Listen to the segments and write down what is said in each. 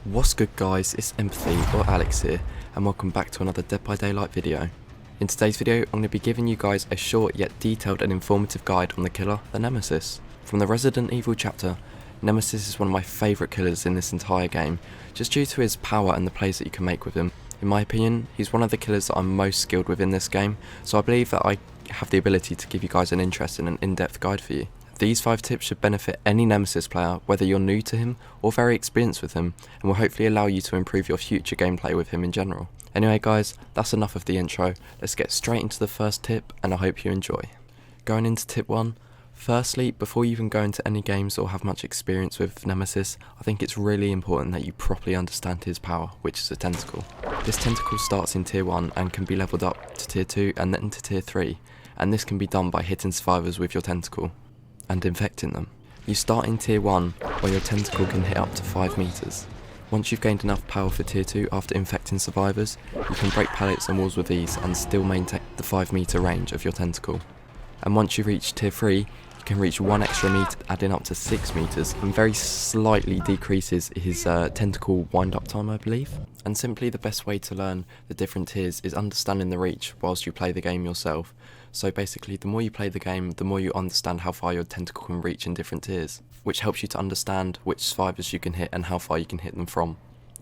What's good guys, it's Empathy or Alex here and welcome back to another Dead by Daylight video. In today's video I'm going to be giving you guys a short yet detailed and informative guide on the killer, the Nemesis. From the Resident Evil chapter, Nemesis is one of my favourite killers in this entire game, just due to his power and the plays that you can make with him. In my opinion, he's one of the killers that I'm most skilled with in this game, so I believe that I have the ability to give you guys an interesting and in-depth guide for you. These 5 tips should benefit any Nemesis player, whether you're new to him or very experienced with him, and will hopefully allow you to improve your future gameplay with him in general. Anyway guys, that's enough of the intro, let's get straight into the first tip and I hope you enjoy. Going into tip 1, firstly, before you even go into any games or have much experience with Nemesis, I think it's really important that you properly understand his power, which is a tentacle. This tentacle starts in tier 1 and can be leveled up to tier 2 and then to tier 3, and this can be done by hitting survivors with your tentacle and infecting them. You start in tier 1 where your tentacle can hit up to 5 meters. Once you've gained enough power for tier 2 after infecting survivors, you can break pallets and walls with these and still maintain the 5 meter range of your tentacle. And once you reach tier 3, you can reach 1 extra meter, adding up to 6 meters, and very slightly decreases his tentacle wind up time, I believe. And simply the best way to learn the different tiers is understanding the reach whilst you play the game yourself. So basically, the more you play the game, the more you understand how far your tentacle can reach in different tiers, which helps you to understand which survivors you can hit and how far you can hit them from.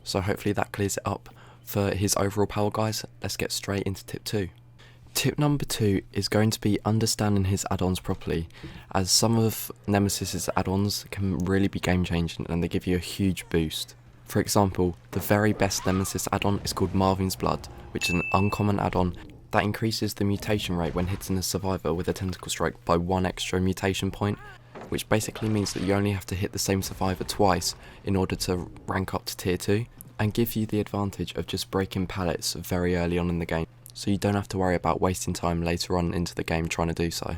So hopefully that clears it up for his overall power, guys. Let's get straight into tip 2. Tip number 2 is going to be understanding his add-ons properly, as some of Nemesis's add-ons can really be game changing and they give you a huge boost. For example, the very best Nemesis add-on is called Marvin's Blood, which is an uncommon add-on that increases the mutation rate when hitting a survivor with a tentacle strike by 1 extra mutation point, which basically means that you only have to hit the same survivor twice in order to rank up to tier 2, and give you the advantage of just breaking pallets very early on in the game, so you don't have to worry about wasting time later on into the game trying to do so.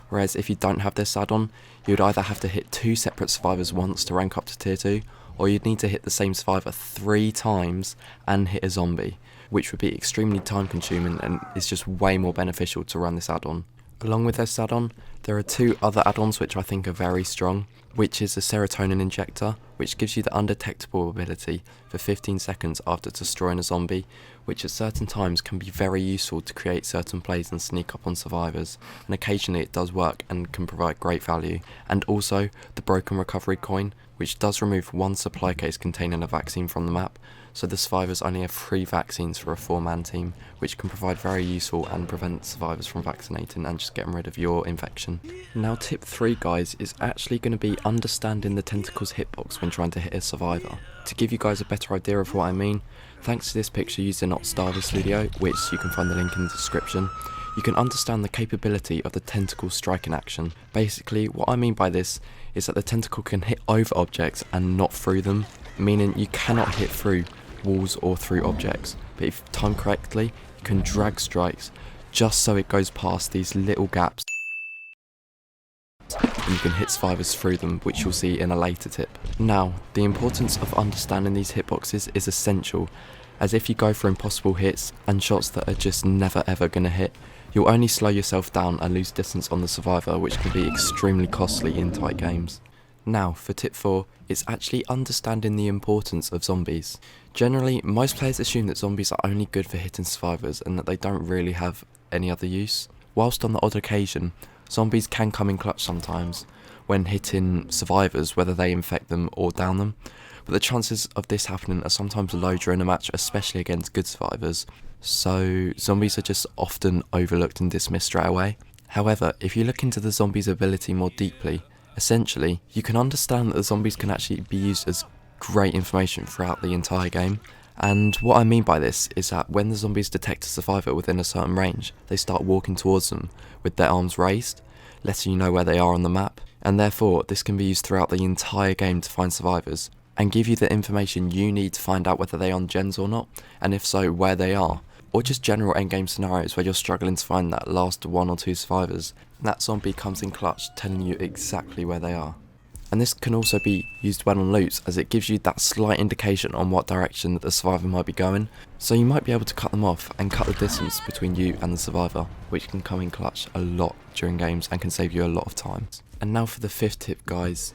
Whereas if you don't have this add-on, you'd either have to hit 2 separate survivors once to rank up to tier 2, or you'd need to hit the same survivor 3 times and hit a zombie, which would be extremely time consuming and is just way more beneficial to run this add-on. Along with this add-on, there are 2 other add-ons which I think are very strong, which is a serotonin injector, which gives you the undetectable ability for 15 seconds after destroying a zombie, which at certain times can be very useful to create certain plays and sneak up on survivors, and occasionally it does work and can provide great value. And also the broken recovery coin, which does remove 1 supply case containing a vaccine from the map, so the survivors only have 3 vaccines for a 4-man team, which can provide very useful and prevent survivors from vaccinating and just getting rid of your infection. Now tip 3 guys is actually going to be understanding the tentacle's hitbox when trying to hit a survivor. To give you guys a better idea of what I mean, thanks to this picture used in Starvis video, which you can find the link in the description, you can understand the capability of the tentacle striking action. Basically, what I mean by this is that the tentacle can hit over objects and not through them, meaning you cannot hit through walls or through objects, but if timed correctly, you can drag strikes just so it goes past these little gaps and you can hit survivors through them, which you'll see in a later tip. Now, the importance of understanding these hitboxes is essential, as if you go for impossible hits and shots that are just never ever gonna hit, you'll only slow yourself down and lose distance on the survivor, which can be extremely costly in tight games. Now, for tip 4, it's actually understanding the importance of zombies. Generally, most players assume that zombies are only good for hitting survivors and that they don't really have any other use. Whilst on the odd occasion, zombies can come in clutch sometimes when hitting survivors, whether they infect them or down them, but the chances of this happening are sometimes low during a match, especially against good survivors, so zombies are just often overlooked and dismissed straight away. However, if you look into the zombies' ability more deeply, essentially, you can understand that the zombies can actually be used as great information throughout the entire game. And what I mean by this is that when the zombies detect a survivor within a certain range, they start walking towards them with their arms raised, letting you know where they are on the map, and therefore this can be used throughout the entire game to find survivors, and give you the information you need to find out whether they are on gens or not, and if so, where they are, or just general endgame scenarios where you're struggling to find that last 1 or 2 survivors, and that zombie comes in clutch telling you exactly where they are. And this can also be used well on loots, as it gives you that slight indication on what direction that the survivor might be going, so you might be able to cut them off and cut the distance between you and the survivor, which can come in clutch a lot during games and can save you a lot of time. And now for the 5th tip, guys.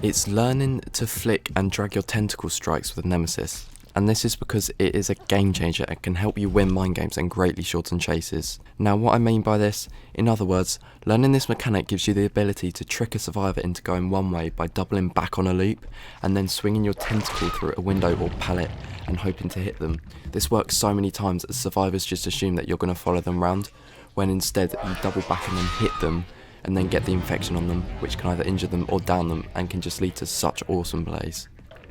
It's learning to flick and drag your tentacle strikes with Nemesis. And this is because it is a game changer and can help you win mind games and greatly shorten chases. Now what I mean by this, in other words, learning this mechanic gives you the ability to trick a survivor into going one way by doubling back on a loop and then swinging your tentacle through a window or pallet and hoping to hit them. This works so many times as survivors just assume that you're going to follow them round, when instead you double back and then hit them and then get the infection on them, which can either injure them or down them and can just lead to such awesome plays.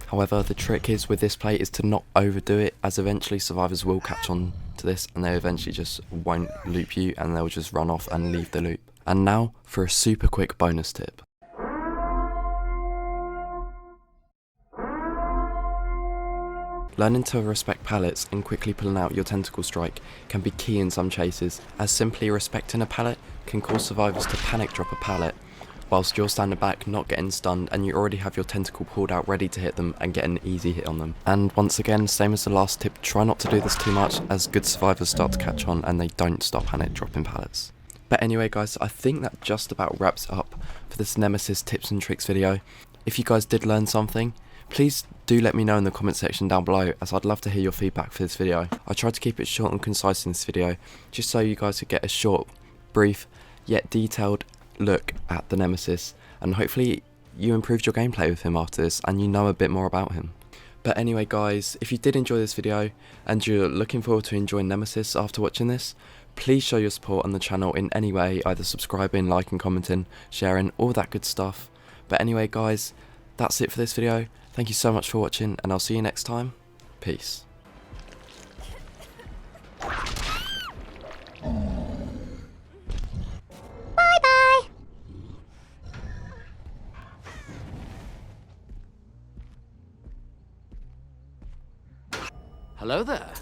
However, the trick is with this play is to not overdo it, as eventually survivors will catch on to this and they eventually just won't loop you and they'll just run off and leave the loop. And now for a super quick bonus tip. Learning to respect pallets and quickly pulling out your tentacle strike can be key in some chases, as simply respecting a pallet can cause survivors to panic drop a pallet whilst you're standing back not getting stunned and you already have your tentacle pulled out ready to hit them and get an easy hit on them. And once again, same as the last tip, try not to do this too much as good survivors start to catch on and they don't stop panic dropping pallets. But anyway guys, I think that just about wraps up for this Nemesis tips and tricks video. If you guys did learn something, please do let me know in the comment section down below, as I'd love to hear your feedback for this video. I tried to keep it short and concise in this video, just so you guys could get a short, brief, yet detailed look at the Nemesis, and hopefully you improved your gameplay with him after this and you know a bit more about him. But anyway guys, if you did enjoy this video and you're looking forward to enjoying Nemesis after watching this, please show your support on the channel in any way, either subscribing, liking, commenting, sharing, all that good stuff. But anyway guys, that's it for this video. Thank you so much for watching and I'll see you next time. Peace. Hello there.